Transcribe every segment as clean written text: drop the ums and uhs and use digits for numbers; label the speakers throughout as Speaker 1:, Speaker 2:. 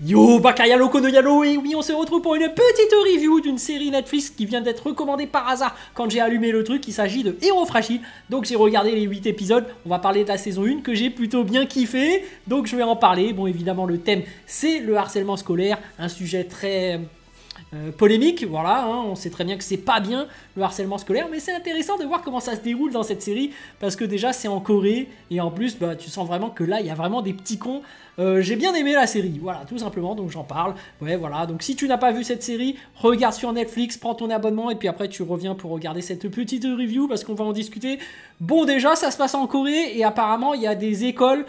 Speaker 1: Yo, Bakayalo Konoyalo, et oui, on se retrouve pour une petite review d'une série Netflix qui vient d'être recommandée par hasard quand j'ai allumé le truc. Il s'agit de Héros Fragiles. Donc j'ai regardé les 8 épisodes, on va parler de la saison 1 que j'ai plutôt bien kiffé. Donc je vais en parler. Bon, évidemment, le thème, c'est le harcèlement scolaire, un sujet très polémique, voilà, hein, on sait très bien que c'est pas bien le harcèlement scolaire, mais c'est intéressant de voir comment ça se déroule dans cette série, parce que déjà c'est en Corée, et en plus bah, tu sens vraiment que là il y a vraiment des petits cons. J'ai bien aimé la série, voilà, tout simplement, donc j'en parle. Ouais, voilà, donc si tu n'as pas vu cette série, regarde sur Netflix, prends ton abonnement, et puis après tu reviens pour regarder cette petite review, parce qu'on va en discuter. Bon, déjà ça se passe en Corée, et apparemment il y a des écoles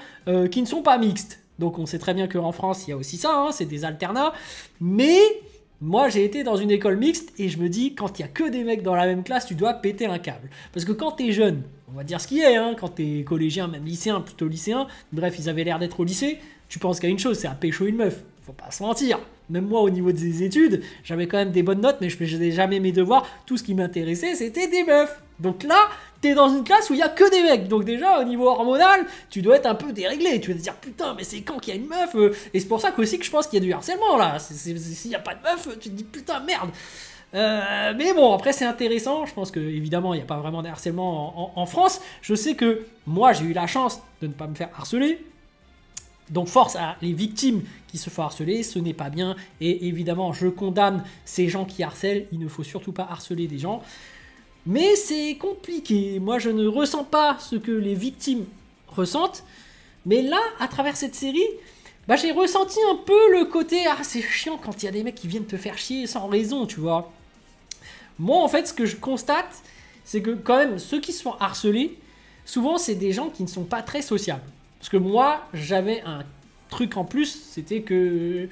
Speaker 1: qui ne sont pas mixtes, donc on sait très bien qu'en France il y a aussi ça, hein, c'est des alternats, mais moi, j'ai été dans une école mixte et je me dis, quand il y a que des mecs dans la même classe, tu dois péter un câble. Parce que quand t'es jeune, on va dire ce qui est, hein, quand t'es collégien, même lycéen, plutôt lycéen, bref, ils avaient l'air d'être au lycée, tu penses qu'à une chose, c'est à pécho une meuf. Faut pas se mentir. Même moi, au niveau des études, j'avais quand même des bonnes notes, mais je faisais jamais mes devoirs. Tout ce qui m'intéressait, c'était des meufs. Donc là, t'es dans une classe où il y a que des mecs. Donc déjà, au niveau hormonal, tu dois être un peu déréglé. Tu vas te dire, putain, mais c'est quand qu'il y a une meuf Et c'est pour ça qu'aussi que je pense qu'il y a du harcèlement, là. S'il n'y a pas de meuf, tu te dis, putain, merde. Mais bon, après, c'est intéressant. Je pense qu'évidemment, il n'y a pas vraiment de harcèlement en France. Je sais que moi, j'ai eu la chance de ne pas me faire harceler. Donc force à les victimes qui se font harceler, ce n'est pas bien. Et évidemment, je condamne ces gens qui harcèlent. Il ne faut surtout pas harceler des gens. Mais c'est compliqué. Moi, je ne ressens pas ce que les victimes ressentent. Mais là, à travers cette série, bah, j'ai ressenti un peu le côté « Ah, c'est chiant quand il y a des mecs qui viennent te faire chier sans raison, tu vois. » Moi, en fait, ce que je constate, c'est que quand même, ceux qui se font harceler, souvent, c'est des gens qui ne sont pas très sociables. Parce que moi, j'avais un truc en plus, c'était que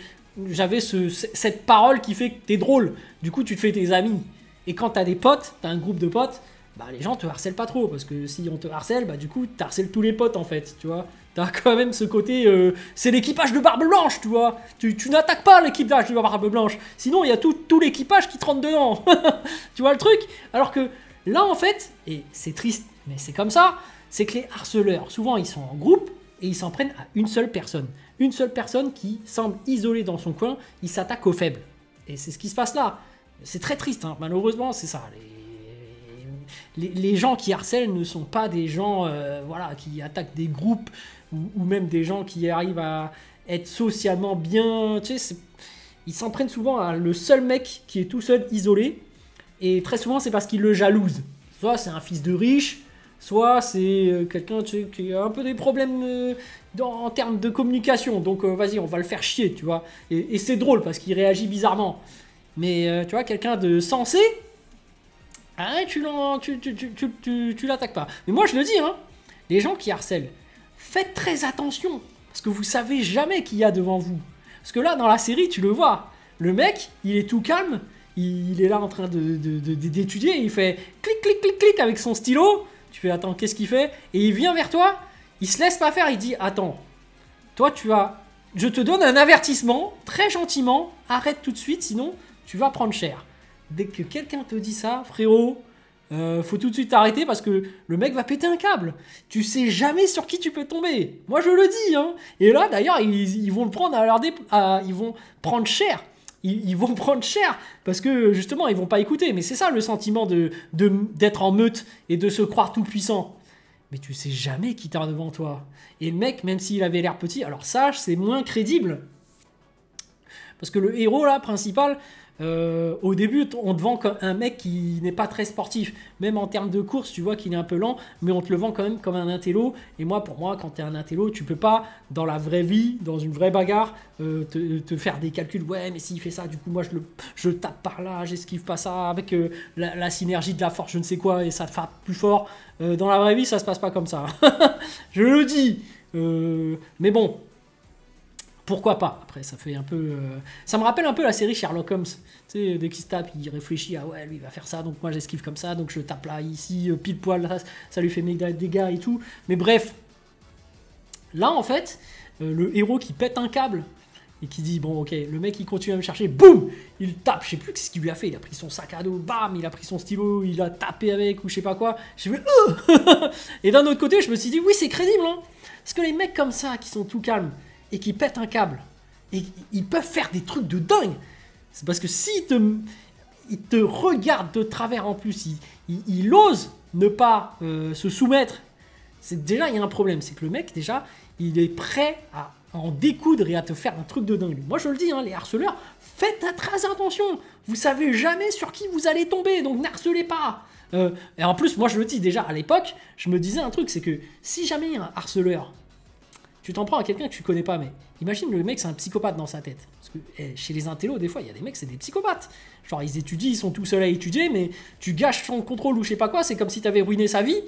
Speaker 1: j'avais cette parole qui fait que t'es drôle. Du coup, tu te fais tes amis. Et quand t'as des potes, t'as un groupe de potes, bah les gens te harcèlent pas trop. Parce que si on te harcèle, bah du coup, t'harcèles tous les potes en fait, tu vois. T'as quand même ce côté, c'est l'équipage de Barbe Blanche, tu vois. Tu n'attaques pas l'équipage de Barbe Blanche. Sinon, il y a tout l'équipage qui te rentre dedans. Tu vois le truc? Alors que là, en fait, et c'est triste, mais c'est comme ça, c'est que les harceleurs, souvent, ils sont en groupe et ils s'en prennent à une seule personne. Une seule personne qui semble isolée dans son coin, ils s'attaquent aux faibles. Et c'est ce qui se passe là. C'est très triste, hein. Malheureusement, c'est ça. Les gens qui harcèlent ne sont pas des gens voilà, qui attaquent des groupes ou même des gens qui arrivent à être socialement bien. Tu sais, ils s'en prennent souvent à le seul mec qui est tout seul, isolé. Et très souvent, c'est parce qu'il le jalouse. Soit c'est un fils de riche, soit c'est quelqu'un qui a un peu des problèmes en termes de communication. Donc vas-y, on va le faire chier, tu vois. Et c'est drôle parce qu'il réagit bizarrement. Mais tu vois, quelqu'un de sensé, ah, tu l'attaques pas. Mais moi je le dis, hein, les gens qui harcèlent, faites très attention. Parce que vous savez jamais qui y a devant vous. Parce que là, dans la série, tu le vois. Le mec, il est tout calme. Il est là en train d'étudier. Il fait clic, clic, clic, clic avec son stylo. Tu fais, attends, qu'est-ce qu'il fait? Et il vient vers toi. Il se laisse pas faire. Il dit, attends, toi, je te donne un avertissement, très gentiment. Arrête tout de suite, sinon tu vas prendre cher. Dès que quelqu'un te dit ça, frérot, faut tout de suite t'arrêter parce que le mec va péter un câble. Tu sais jamais sur qui tu peux tomber. Moi, je le dis, hein. Et là, d'ailleurs, ils vont le prendre ils vont prendre cher. Ils vont prendre cher parce que justement, ils vont pas écouter. Mais c'est ça le sentiment d'être en meute et de se croire tout puissant. Mais tu sais jamais qui t'as devant toi. Et le mec, même s'il avait l'air petit, alors ça, c'est moins crédible. Parce que le héros, là, principal, au début, on te vend comme un mec qui n'est pas très sportif. Même en termes de course, tu vois qu'il est un peu lent, mais on te le vend quand même comme un intello. Et moi, pour moi, quand tu es un intello, tu peux pas, dans la vraie vie, dans une vraie bagarre, te faire des calculs. Ouais, mais s'il fait ça, du coup, moi, je tape par là, j'esquive pas ça, avec la synergie de la force, je ne sais quoi, et ça te frappe plus fort. Dans la vraie vie, ça se passe pas comme ça. Je le dis. Mais bon. Pourquoi pas? Après, ça fait un peu... Ça me rappelle un peu la série Sherlock Holmes. Tu sais, dès qu'il se tape, il réfléchit, ah ouais, lui, il va faire ça, donc moi, j'esquive comme ça, donc je tape là, ici, pile poil, là, ça lui fait méga dégâts et tout. Mais bref, là, en fait, le héros qui pète un câble et qui dit, bon, ok, le mec, il continue à me chercher, boum, il tape, je sais plus ce qu'il lui a fait, il a pris son sac à dos, bam, il a pris son stylo, il a tapé avec, ou je sais pas quoi. J'ai fait, Et d'un autre côté, je me suis dit, oui, c'est crédible, hein. Parce que les mecs comme ça, qui sont tout calmes, et qui pètent un câble, Et ils peuvent faire des trucs de dingue. C'est parce que s'ils te regardent de travers en plus, il ose ne pas se soumettre. C'est déjà, il y a un problème. C'est que le mec, déjà, il est prêt à en découdre et à te faire un truc de dingue. Moi, je le dis, hein, les harceleurs, faites très attention. Vous savez jamais sur qui vous allez tomber, donc n'harcelez pas. Et en plus, moi, je le dis déjà, à l'époque, je me disais un truc, c'est que si jamais il y a un harceleur, tu t'en prends à quelqu'un que tu connais pas, mais imagine le mec, c'est un psychopathe dans sa tête. Parce que chez les intellos, des fois, il y a des mecs, c'est des psychopathes. Genre, ils étudient, ils sont tout seuls à étudier, mais tu gâches son contrôle ou je sais pas quoi, c'est comme si tu avais ruiné sa vie.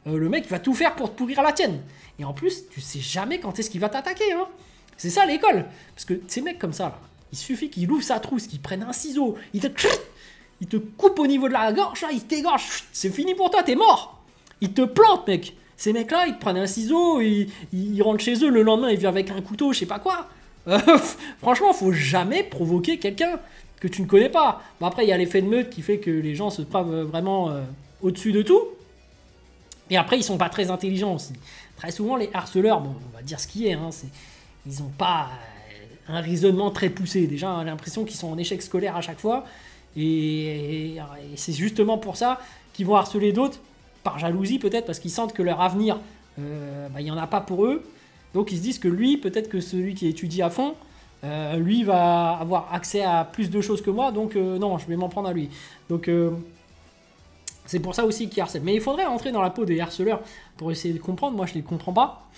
Speaker 1: Le mec va tout faire pour te pourrir la tienne. Et en plus, tu sais jamais quand est-ce qu'il va t'attaquer. Hein. C'est ça l'école. Parce que ces mecs comme ça, là, il suffit qu'il ouvre sa trousse, qu'il prenne un ciseau, il te coupe au niveau de la gorge, là, il t'égorge, c'est fini pour toi, t'es mort. Il te plante, mec. Ces mecs-là, ils te prennent un ciseau, ils rentrent chez eux, le lendemain, ils viennent avec un couteau, je sais pas quoi. Franchement, faut jamais provoquer quelqu'un que tu ne connais pas. Bon, après, il y a l'effet de meute qui fait que les gens se croient vraiment au-dessus de tout. Et après, ils sont pas très intelligents aussi. Très souvent, les harceleurs, bon, on va dire ce qui est, hein, ils ont pas un raisonnement très poussé. Déjà, on a l'impression qu'ils sont en échec scolaire à chaque fois. Et c'est justement pour ça qu'ils vont harceler d'autres, par jalousie peut-être, parce qu'ils sentent que leur avenir, il n'y en a pas pour eux. Donc ils se disent que lui, peut-être que celui qui étudie à fond, lui va avoir accès à plus de choses que moi, donc non, je vais m'en prendre à lui. Donc c'est pour ça aussi qu'ils harcèlent. Mais il faudrait entrer dans la peau des harceleurs pour essayer de comprendre. Moi, je ne les comprends pas.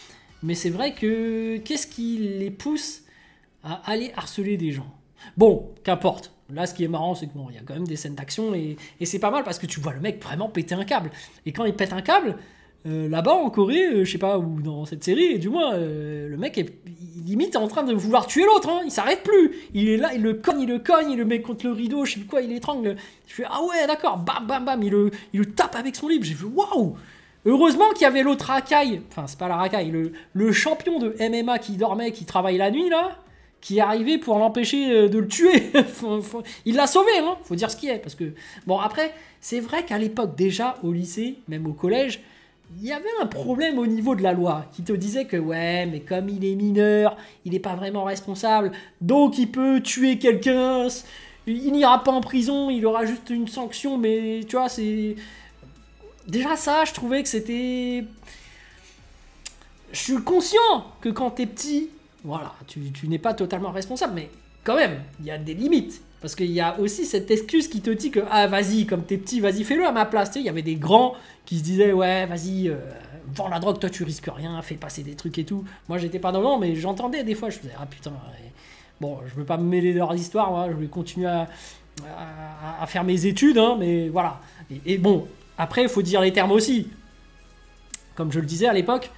Speaker 1: Mais c'est vrai que qu'est-ce qui les pousse à aller harceler des gens? Bon, qu'importe. Là, ce qui est marrant, c'est que bon, il y a quand même des scènes d'action et c'est pas mal parce que tu vois le mec vraiment péter un câble. Et quand il pète un câble, là-bas en Corée, je sais pas, ou dans cette série, du moins, le mec est limite en train de vouloir tuer l'autre. Hein, il s'arrête plus. Il est là, il le cogne, il le met contre le rideau, je sais plus quoi, il l'étrangle. Je fais ah ouais, d'accord, bam, bam, bam, il le tape avec son livre. J'ai fait waouh. Heureusement qu'il y avait l'autre racaille, enfin c'est pas la racaille, le champion de MMA qui dormait, qui travaille la nuit là, qui est arrivé pour l'empêcher de le tuer. Il l'a sauvé, hein, faut dire ce qui est. Parce que, bon, après, c'est vrai qu'à l'époque, déjà, au lycée, même au collège, il y avait un problème au niveau de la loi qui te disait que, ouais, mais comme il est mineur, il n'est pas vraiment responsable, donc il peut tuer quelqu'un, il n'ira pas en prison, il aura juste une sanction, mais tu vois, c'est... Déjà ça, je trouvais que c'était... Je suis conscient que quand t'es petit... Voilà, tu n'es pas totalement responsable, mais quand même, il y a des limites. Parce qu'il y a aussi cette excuse qui te dit que, ah vas-y, comme t'es petit, vas-y, fais-le à ma place. Tu sais, il y avait des grands qui se disaient, ouais, vas-y, vends la drogue, toi tu risques rien, fais passer des trucs et tout. Moi j'étais pas dedans, mais j'entendais des fois, je faisais, ah putain, bon, je veux pas me mêler de leurs histoires, moi, je vais continuer à faire mes études, hein, mais voilà. Et bon, après, il faut dire les termes aussi. Comme je le disais à l'époque,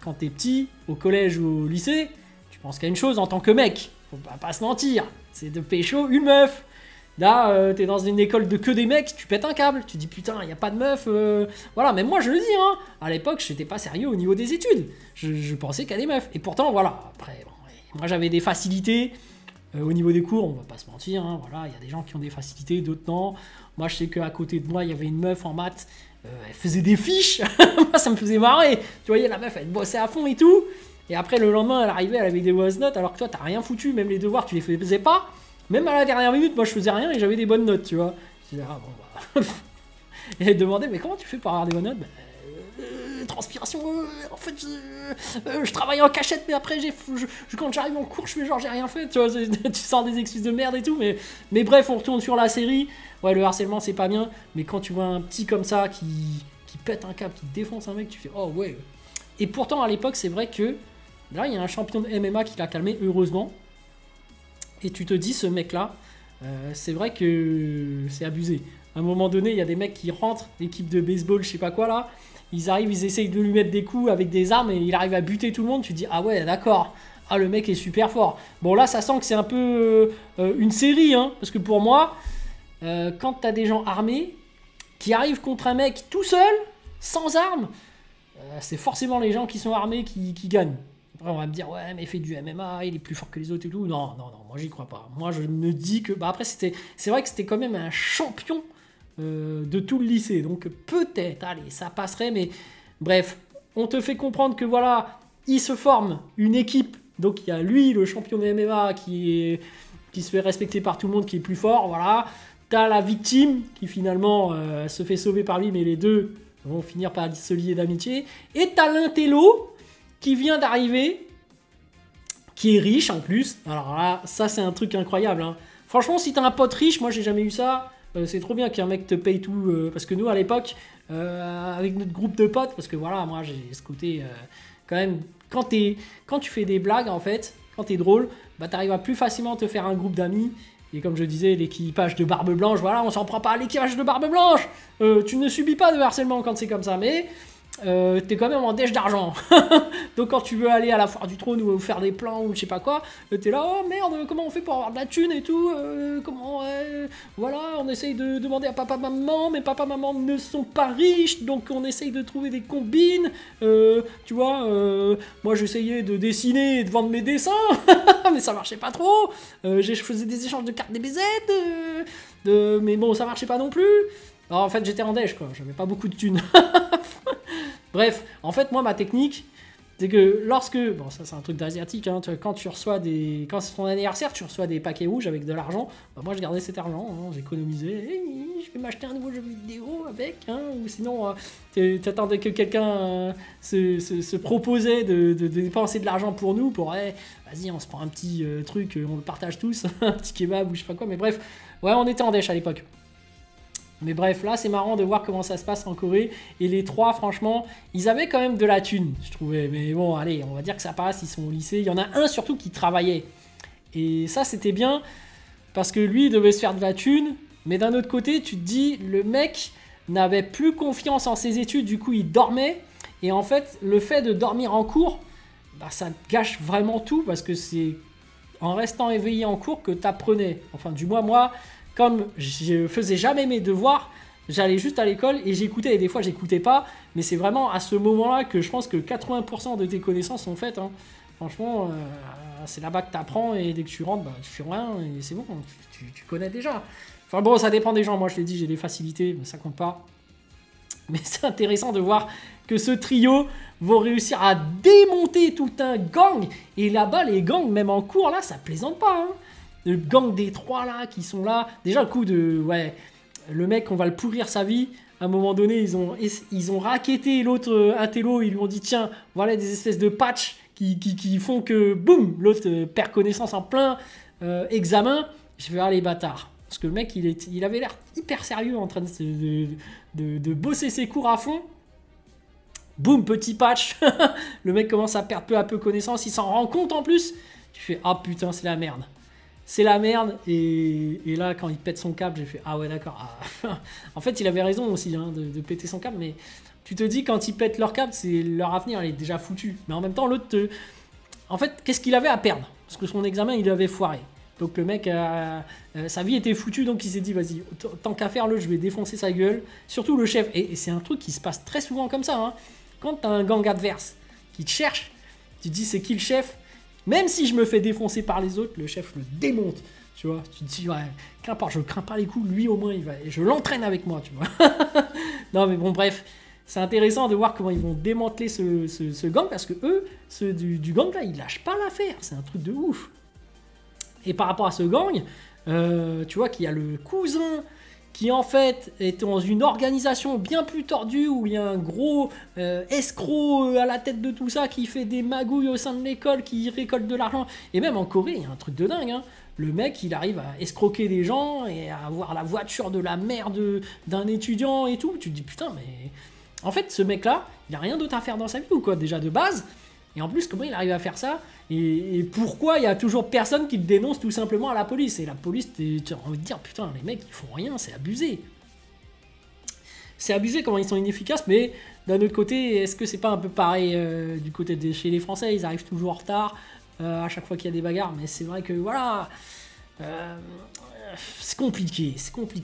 Speaker 1: quand t'es petit, au collège ou au lycée, tu penses qu'à une chose en tant que mec, faut pas se mentir, c'est de pécho une meuf. Là, t'es dans une école de que des mecs, tu pètes un câble, tu dis putain, il n'y a pas de meuf. Voilà, même moi je le dis, hein, à l'époque, j'étais pas sérieux au niveau des études. Je pensais qu'à des meufs. Et pourtant, voilà, après, bon, moi j'avais des facilités au niveau des cours, on va pas se mentir, hein, voilà, il y a des gens qui ont des facilités, d'autres non. Moi, je sais qu'à côté de moi, il y avait une meuf en maths. Elle faisait des fiches, moi ça me faisait marrer, tu voyais la meuf elle bossait à fond et tout, et après le lendemain elle arrivait, elle avait des mauvaises notes, alors que toi t'as rien foutu, même les devoirs tu les faisais pas, même à la dernière minute moi je faisais rien et j'avais des bonnes notes, tu vois. Je disais ah bon bah... Et elle demandait mais comment tu fais pour avoir des bonnes notes? Transpiration, en fait je travaille en cachette mais après quand j'arrive en cours je fais genre j'ai rien fait, tu vois, tu sors des excuses de merde et tout, mais bref on retourne sur la série. Ouais, le harcèlement c'est pas bien, mais quand tu vois un petit comme ça qui pète un câble, qui défonce un mec, tu fais oh ouais. Et pourtant à l'époque c'est vrai que là il y a un champion de MMA qui l'a calmé heureusement, et tu te dis ce mec là c'est vrai que c'est abusé. À un moment donné il y a des mecs qui rentrent, l'équipe de baseball je sais pas quoi là, ils arrivent, ils essayent de lui mettre des coups avec des armes et il arrive à buter tout le monde, tu te dis ah ouais d'accord, ah le mec est super fort. Bon là ça sent que c'est un peu une série, hein, parce que pour moi quand t'as des gens armés qui arrivent contre un mec tout seul, sans armes, c'est forcément les gens qui sont armés qui gagnent. Après on va me dire ouais mais il fait du MMA, il est plus fort que les autres et tout. Non, moi j'y crois pas. Moi je me dis que... Bah après c'est vrai que c'était quand même un champion de tout le lycée. Donc peut-être, allez, ça passerait, mais bref, on te fait comprendre que voilà, il se forme une équipe Donc il y a lui, le champion de MMA, qui se fait respecter par tout le monde, qui est plus fort, voilà. T'as la victime, qui finalement se fait sauver par lui, mais les deux vont finir par se lier d'amitié. Et t'as l'intello, qui vient d'arriver, qui est riche en plus. Alors là, ça c'est un truc incroyable, hein. Franchement, si t'as un pote riche, moi j'ai jamais eu ça, c'est trop bien qu'un mec te paye tout, parce que nous à l'époque, avec notre groupe de potes, parce que voilà, moi j'ai ce côté, quand même, quand tu fais des blagues en fait, quand t'es drôle, bah t'arrives à plus facilement te faire un groupe d'amis. Et comme je disais, l'équipage de Barbe Blanche, voilà, on s'en prend pas à l'équipage de Barbe Blanche. Tu ne subis pas de harcèlement quand c'est comme ça, mais t'es quand même en dèche d'argent. Donc quand tu veux aller à la foire du trône ou faire des plans ou je sais pas quoi, t'es là, oh merde, comment on fait pour avoir de la thune et tout, comment, voilà, on essaye de demander à papa, maman, mais papa, maman ne sont pas riches, donc on essaye de trouver des combines, tu vois, moi j'essayais de dessiner et de vendre mes dessins, mais ça marchait pas trop, je faisais des échanges de cartes DBZ, mais bon, ça marchait pas non plus. Alors en fait j'étais en dèche quoi, j'avais pas beaucoup de thunes. Bref, en fait moi ma technique, c'est que lorsque, bon ça c'est un truc d'asiatique, hein, quand tu reçois quand c'est ton anniversaire, tu reçois des paquets rouges avec de l'argent, bah, moi je gardais cet argent, hein, j'économisais, hey, je vais m'acheter un nouveau jeu vidéo avec, hein, ou sinon t'attendais que quelqu'un se proposait de dépenser de l'argent pour nous, pour vas-y on se prend un petit truc, on le partage tous, un petit kebab ou je sais pas quoi, mais bref, ouais on était en dèche à l'époque. Mais bref, là, c'est marrant de voir comment ça se passe en Corée. Et les trois, franchement, ils avaient quand même de la thune, je trouvais. Mais bon, allez, on va dire que ça passe, ils sont au lycée. Il y en a un surtout qui travaillait. Et ça, c'était bien, parce que lui, il devait se faire de la thune. Mais d'un autre côté, tu te dis, le mec n'avait plus confiance en ses études, du coup, il dormait. Et en fait, le fait de dormir en cours, bah, ça gâche vraiment tout, parce que c'est en restant éveillé en cours que tu apprenais. Enfin, du moins, moi... Comme je faisais jamais mes devoirs, j'allais juste à l'école et j'écoutais. Et des fois, j'écoutais pas. Mais c'est vraiment à ce moment-là que je pense que 80% de tes connaissances sont faites, hein. Franchement, c'est là-bas que tu apprends. Et dès que tu rentres, bah, tu fais rien. Et c'est bon, tu connais déjà. Enfin bon, ça dépend des gens. Moi, je l'ai dit, j'ai des facilités. Mais ça compte pas. Mais c'est intéressant de voir que ce trio vont réussir à démonter tout un gang. Et là-bas, les gangs, même en cours, là, ça plaisante pas, hein. Le gang des trois là qui sont là, déjà le coup de ouais, le mec on va le pourrir sa vie. À un moment donné ils ont racketté l'autre intello, ils lui ont dit tiens voilà des espèces de patchs qui font que boum l'autre perd connaissance en plein examen. Je vais aller bâtard parce que le mec il avait l'air hyper sérieux en train de bosser ses cours à fond. Boum petit patch, le mec commence à perdre peu à peu connaissance, il s'en rend compte en plus. Tu fais ah putain c'est la merde. C'est la merde, et là, quand il pète son câble, j'ai fait « Ah ouais, d'accord. Ah. » En fait, il avait raison aussi hein, de péter son câble, mais tu te dis, quand ils pètent leur câble, c'est leur avenir, elle est déjà foutue. Mais en même temps, l'autre, en fait, qu'est-ce qu'il avait à perdre? Parce que son examen, il avait foiré. Donc le mec, sa vie était foutue, donc il s'est dit « Vas-y, tant qu'à faire, je vais défoncer sa gueule. » Surtout le chef, et c'est un truc qui se passe très souvent comme ça. Hein. Quand t'as un gang adverse qui te cherche, tu te dis « C'est qui le chef ?» Même si je me fais défoncer par les autres, le chef le démonte, tu vois. Tu te dis, ouais, qu'importe, je crains pas les coups, lui au moins, il va, et je l'entraîne avec moi, tu vois. Non, mais bon, bref, c'est intéressant de voir comment ils vont démanteler ce gang, parce que eux, ceux du gang, là, ils lâchent pas l'affaire, c'est un truc de ouf. Et par rapport à ce gang, tu vois qu'il y a le cousin qui en fait est dans une organisation bien plus tordue où il y a un gros escroc à la tête de tout ça qui fait des magouilles au sein de l'école, qui récolte de l'argent. Et même en Corée, il y a un truc de dingue, hein. Le mec, il arrive à escroquer des gens et à avoir la voiture de la mère d'un étudiant et tout. Tu te dis, putain, mais... En fait, ce mec-là, il a rien d'autre à faire dans sa vie ou quoi, déjà de base. Et en plus, comment il arrive à faire ça? Et pourquoi il y a toujours personne qui le dénonce tout simplement à la police? Et la police, tu as envie de dire, putain, les mecs, ils font rien, c'est abusé. C'est abusé comment ils sont inefficaces, mais d'un autre côté, est-ce que c'est pas un peu pareil du côté chez les Français? Ils arrivent toujours en retard à chaque fois qu'il y a des bagarres, mais c'est vrai que, voilà... c'est compliqué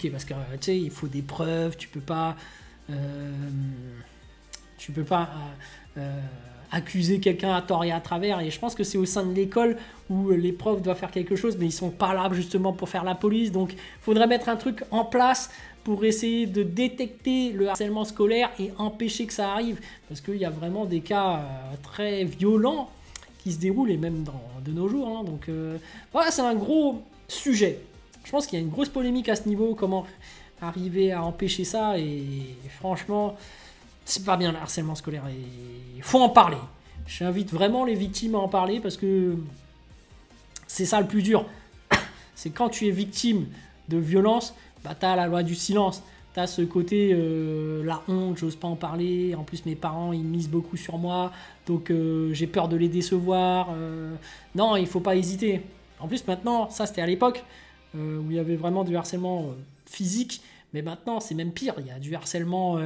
Speaker 1: parce que, tu sais, il faut des preuves, tu peux pas... accuser quelqu'un à tort et à travers, et je pense que c'est au sein de l'école où les profs doivent faire quelque chose, mais ils sont pas là justement pour faire la police, donc il faudrait mettre un truc en place pour essayer de détecter le harcèlement scolaire et empêcher que ça arrive, parce qu'il y a vraiment des cas très violents qui se déroule, et même de nos jours. Hein. Donc voilà, c'est un gros sujet. Je pense qu'il y a une grosse polémique à ce niveau, comment arriver à empêcher ça, et franchement, c'est pas bien le harcèlement scolaire, et il faut en parler. J'invite vraiment les victimes à en parler, parce que c'est ça le plus dur. C'est quand tu es victime de violence, bah t'as la loi du silence. T'as ce côté, la honte, j'ose pas en parler. En plus, mes parents, ils misent beaucoup sur moi. Donc, j'ai peur de les décevoir. Non, il faut pas hésiter. En plus, maintenant, ça, c'était à l'époque où il y avait vraiment du harcèlement physique. Mais maintenant, c'est même pire. Il y a du harcèlement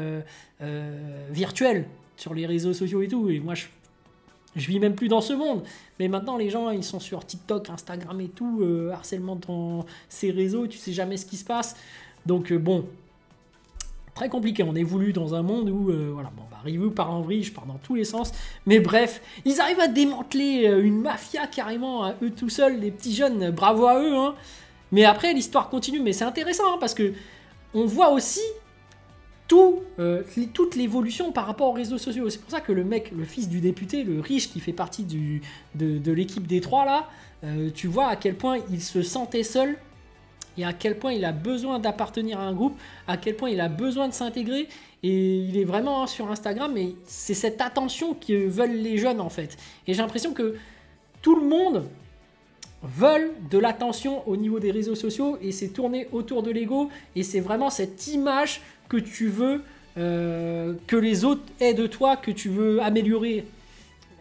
Speaker 1: virtuel sur les réseaux sociaux et tout. Et moi, je vis même plus dans ce monde. Mais maintenant, les gens, ils sont sur TikTok, Instagram et tout. Harcèlement dans ces réseaux. Tu sais jamais ce qui se passe. Donc, bon... Très compliqué, on évolue dans un monde où, voilà, bon, bah, review part en vrille, je pars dans tous les sens, mais bref, ils arrivent à démanteler une mafia carrément à eux tout seuls, les petits jeunes, bravo à eux, hein. Mais après, l'histoire continue, mais c'est intéressant, hein, parce que on voit aussi toute l'évolution par rapport aux réseaux sociaux. C'est pour ça que le mec, le fils du député, le riche qui fait partie de l'équipe des trois là, tu vois à quel point il se sentait seul, et à quel point il a besoin d'appartenir à un groupe, à quel point il a besoin de s'intégrer, et il est vraiment sur Instagram, et c'est cette attention que veulent les jeunes en fait. Et j'ai l'impression que tout le monde veut de l'attention au niveau des réseaux sociaux, et c'est tourné autour de l'ego, et c'est vraiment cette image que tu veux que les autres aient de toi, que tu veux améliorer.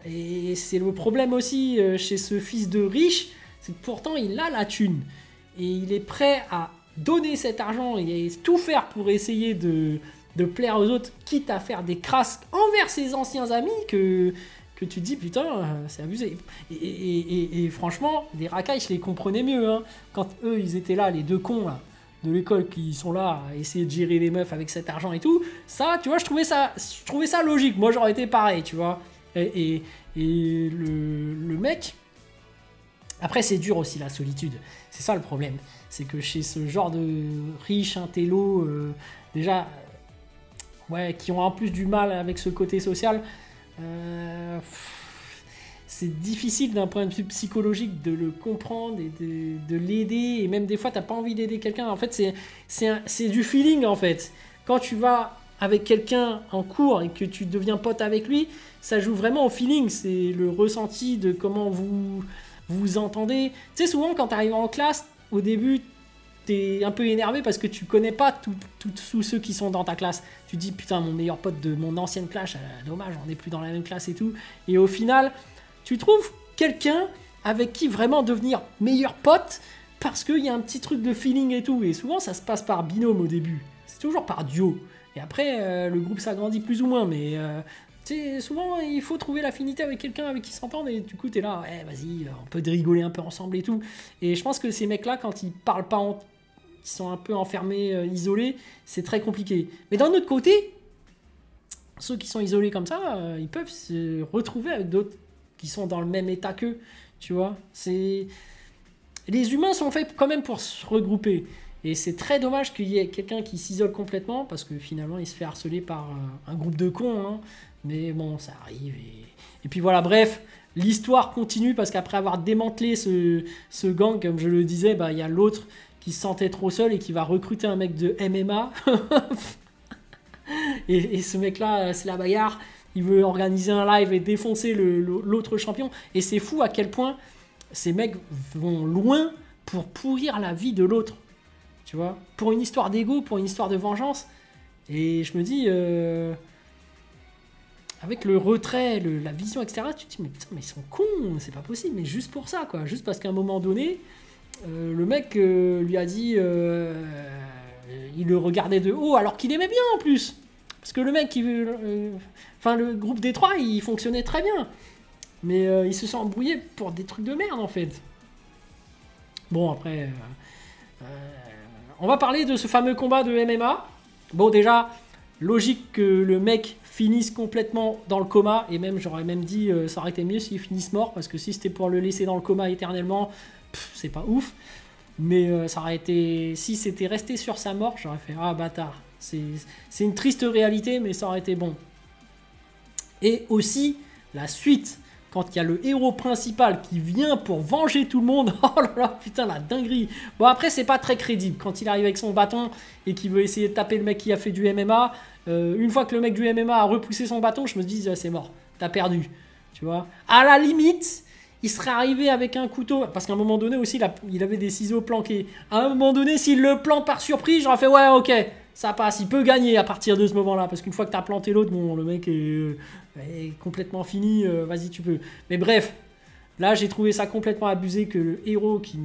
Speaker 1: Et c'est le problème aussi chez ce fils de riche, c'est que pourtant il a la thune. Et il est prêt à donner cet argent et tout faire pour essayer de plaire aux autres, quitte à faire des crasses envers ses anciens amis que tu te dis putain, c'est abusé. Et franchement, des racailles, je les comprenais mieux. Hein. Quand eux, ils étaient là, les deux cons là, de l'école qui sont là à essayer de gérer les meufs avec cet argent et tout, ça, tu vois, je trouvais ça logique. Moi, j'aurais été pareil, tu vois. Et le mec... Après, c'est dur aussi la solitude. C'est ça le problème. C'est que chez ce genre de riches, intello, déjà, ouais, qui ont en plus du mal avec ce côté social, c'est difficile d'un point de vue psychologique de le comprendre et de l'aider. Et même des fois, t'as pas envie d'aider quelqu'un. En fait, c'est du feeling, en fait. Quand tu vas avec quelqu'un en cours et que tu deviens pote avec lui, ça joue vraiment au feeling. C'est le ressenti de comment vous entendez. Tu sais, souvent, quand tu arrives en classe, au début, tu es un peu énervé parce que tu connais pas tous ceux qui sont dans ta classe. Tu te dis, putain, mon meilleur pote de mon ancienne classe, dommage, on n'est plus dans la même classe et tout. Et au final, tu trouves quelqu'un avec qui vraiment devenir meilleur pote parce qu'il y a un petit truc de feeling et tout. Et souvent, ça se passe par binôme au début. C'est toujours par duo. Et après, le groupe s'agrandit plus ou moins, mais... souvent, il faut trouver l'affinité avec quelqu'un avec qui s'entendre, et du coup, t'es là, ouais, vas-y, on peut rigoler un peu ensemble et tout. Et je pense que ces mecs-là, quand ils parlent pas, ils sont un peu enfermés, isolés, c'est très compliqué. Mais d'un autre côté, ceux qui sont isolés comme ça, ils peuvent se retrouver avec d'autres qui sont dans le même état qu'eux, tu vois. Les humains sont faits quand même pour se regrouper. Et c'est très dommage qu'il y ait quelqu'un qui s'isole complètement, parce que finalement, il se fait harceler par un groupe de cons, hein. Mais bon, ça arrive. Et puis voilà, bref, l'histoire continue parce qu'après avoir démantelé ce gang, comme je le disais, bah, y a l'autre qui se sentait trop seul et qui va recruter un mec de MMA. et ce mec-là, c'est la bagarre. Il veut organiser un live et défoncer l'autre champion. Et c'est fou à quel point ces mecs vont loin pour pourrir la vie de l'autre. Tu vois, pour une histoire d'ego, pour une histoire de vengeance. Et je me dis... avec le retrait, la vision, etc., tu te dis, mais putain, mais ils sont cons, c'est pas possible, mais juste pour ça, quoi. Juste parce qu'à un moment donné, le mec lui a dit, il le regardait de haut, alors qu'il aimait bien en plus. Parce que le mec, le groupe des trois, il fonctionnait très bien. Mais il se sent embrouillé pour des trucs de merde, en fait. Bon, après, on va parler de ce fameux combat de MMA. Bon, déjà, logique que le mec finisse complètement dans le coma, et même j'aurais même dit ça aurait été mieux s'il finisse mort, parce que si c'était pour le laisser dans le coma éternellement, c'est pas ouf. Mais ça aurait été, si c'était resté sur sa mort, j'aurais fait ah bâtard. C'est une triste réalité, mais ça aurait été bon. Et aussi la suite, quand il y a le héros principal qui vient pour venger tout le monde, oh là là, putain, la dinguerie. Bon, après, c'est pas très crédible. Quand il arrive avec son bâton et qu'il veut essayer de taper le mec qui a fait du MMA, une fois que le mec du MMA a repoussé son bâton, je me dis, c'est mort, t'as perdu. Tu vois, à la limite, il serait arrivé avec un couteau, parce qu'à un moment donné aussi, il avait des ciseaux planqués. À un moment donné, s'il le plante par surprise, j'aurais fait, ouais, ok, ça passe, il peut gagner à partir de ce moment-là, parce qu'une fois que t'as planté l'autre, bon, le mec est complètement fini, vas-y, tu peux. Mais bref, là, j'ai trouvé ça complètement abusé que le héros qui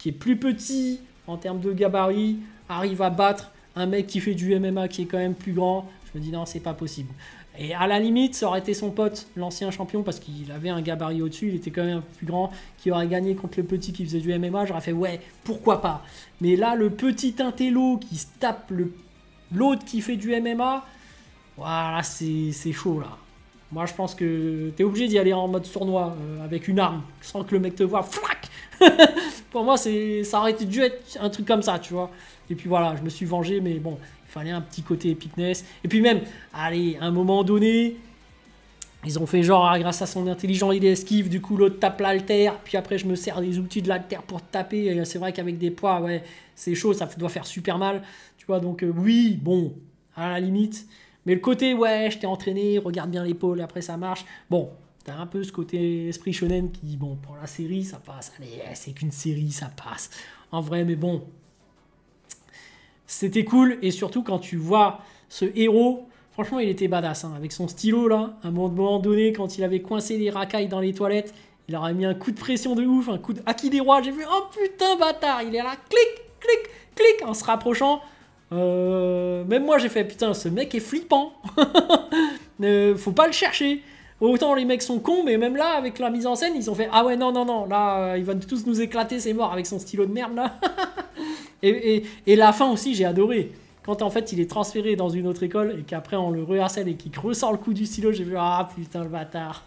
Speaker 1: est plus petit en termes de gabarit arrive à battre un mec qui fait du MMA qui est quand même plus grand. Je me dis, non, c'est pas possible. Et à la limite, ça aurait été son pote, l'ancien champion, parce qu'il avait un gabarit au-dessus, il était quand même un peu plus grand, qui aurait gagné contre le petit qui faisait du MMA. J'aurais fait, ouais, pourquoi pas. Mais là, le petit intello qui se tape l'autre qui fait du MMA, voilà, c'est chaud, là. Moi, je pense que t'es obligé d'y aller en mode sournois, avec une arme, sans que le mec te voit. Flac. Pour moi, ça aurait dû être un truc comme ça, tu vois. Et puis voilà, je me suis vengé, mais bon, il fallait un petit côté epicness. Et puis même, allez, à un moment donné, ils ont fait genre, grâce à son intelligent, il esquive, du coup l'autre tape l'haltère, puis après je me sers des outils de l'haltère pour taper. Et c'est vrai qu'avec des poids, ouais, c'est chaud, ça doit faire super mal. Tu vois, donc oui, bon, à la limite. Mais le côté, ouais, je t'ai entraîné, regarde bien l'épaule, après ça marche. Bon, t'as un peu ce côté esprit shonen qui, bon, pour la série, ça passe. Allez, c'est qu'une série, ça passe. En vrai, mais bon, c'était cool. Et surtout, quand tu vois ce héros, franchement, il était badass. Hein, avec son stylo, là, à un moment donné, quand il avait coincé les racailles dans les toilettes, il aurait mis un coup de pression de ouf, un coup de Haki des rois. J'ai fait, oh putain, bâtard. Il est là, clic, clic, clic, en se rapprochant. Même moi j'ai fait putain ce mec est flippant. Faut pas le chercher. Autant les mecs sont cons, mais même là avec la mise en scène ils ont fait ah ouais non non non là ils vont tous nous éclater, c'est mort avec son stylo de merde là. et la fin aussi j'ai adoré. Quand en fait il est transféré dans une autre école et qu'après on le reharcèle et qu'il ressort le coup du stylo, j'ai vu ah putain le bâtard.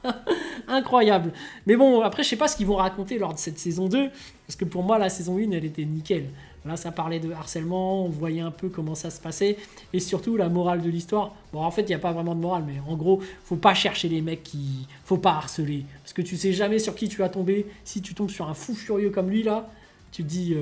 Speaker 1: Incroyable. Mais bon après je sais pas ce qu'ils vont raconter lors de cette saison 2 parce que pour moi la saison 1 elle était nickel. Là, ça parlait de harcèlement, on voyait un peu comment ça se passait. Et surtout, la morale de l'histoire. Bon, en fait, il n'y a pas vraiment de morale, mais en gros, faut pas chercher les mecs qui... Faut pas harceler. Parce que tu sais jamais sur qui tu vas tomber. Si tu tombes sur un fou furieux comme lui, là, tu te dis,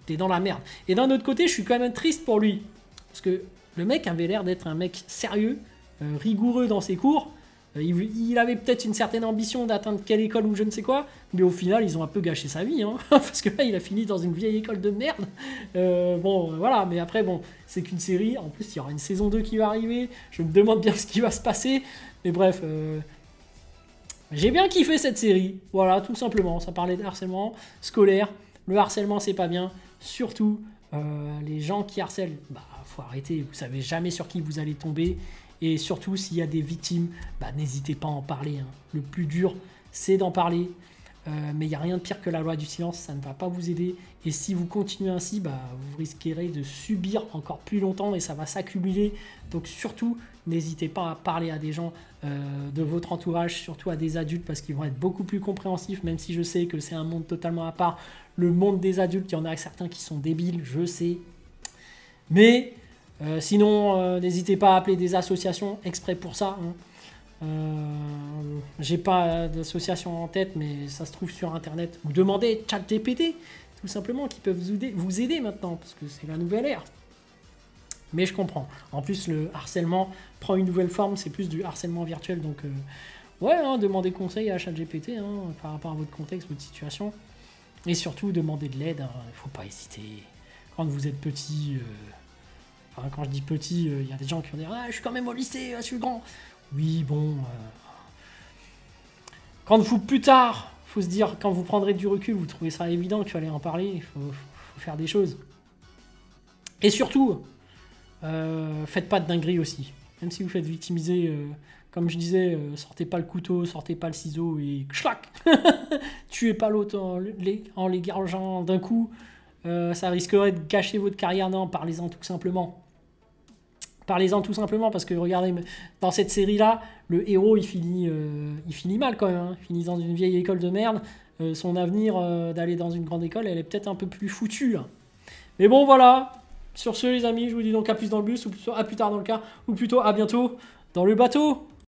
Speaker 1: t'es dans la merde. Et d'un autre côté, je suis quand même triste pour lui. Parce que le mec avait l'air d'être un mec sérieux, rigoureux dans ses cours. Il avait peut-être une certaine ambition d'atteindre quelle école ou je ne sais quoi, mais au final, ils ont un peu gâché sa vie, hein, parce que là, il a fini dans une vieille école de merde. Bon, voilà, mais après, bon, c'est qu'une série. En plus, il y aura une saison 2 qui va arriver. Je me demande bien ce qui va se passer. Mais bref, j'ai bien kiffé cette série. Voilà, tout simplement. Ça parlait de harcèlement scolaire. Le harcèlement, c'est pas bien. Surtout, les gens qui harcèlent, bah, faut arrêter. Vous savez jamais sur qui vous allez tomber. Et surtout, s'il y a des victimes, bah, n'hésitez pas à en parler. Hein. Le plus dur, c'est d'en parler. Mais il n'y a rien de pire que la loi du silence, ça ne va pas vous aider. Et si vous continuez ainsi, bah, vous risquerez de subir encore plus longtemps et ça va s'accumuler. Donc surtout, n'hésitez pas à parler à des gens de votre entourage, surtout à des adultes, parce qu'ils vont être beaucoup plus compréhensifs, même si je sais que c'est un monde totalement à part. Le monde des adultes, il y en a certains qui sont débiles, je sais. Mais... sinon, n'hésitez pas à appeler des associations exprès pour ça. Hein. J'ai pas d'association en tête, mais ça se trouve sur internet. Ou demandez ChatGPT, tout simplement, qui peuvent vous aider maintenant, parce que c'est la nouvelle ère. Mais je comprends. En plus, le harcèlement prend une nouvelle forme, c'est plus du harcèlement virtuel. Donc, ouais, hein, demandez conseil à ChatGPT hein, par rapport à votre contexte, votre situation. Et surtout, demandez de l'aide. Hein, il ne faut pas hésiter. Quand vous êtes petit... Enfin, quand je dis petit, il y a des gens qui vont dire « Ah, je suis quand même au lycée, je suis grand !» Oui, bon... Quand vous, plus tard, faut se dire, quand vous prendrez du recul, vous trouvez ça évident qu'il fallait en parler, il faut faire des choses. Et surtout, faites pas de dingueries aussi. Même si vous faites victimiser, comme je disais, sortez pas le couteau, sortez pas le ciseau et clac. Tuez pas l'autre en l'égorgeant d'un coup. Ça risquerait de gâcher votre carrière. Non, parlez-en tout simplement. Parlez-en tout simplement parce que regardez, dans cette série-là, le héros il finit mal quand même. Hein. Il finit dans une vieille école de merde. Son avenir d'aller dans une grande école, elle est peut-être un peu plus foutue. Là. Mais bon, voilà. Sur ce, les amis, je vous dis donc à plus dans le bus, ou plutôt à plus tard dans le car, ou plutôt à bientôt dans le bateau.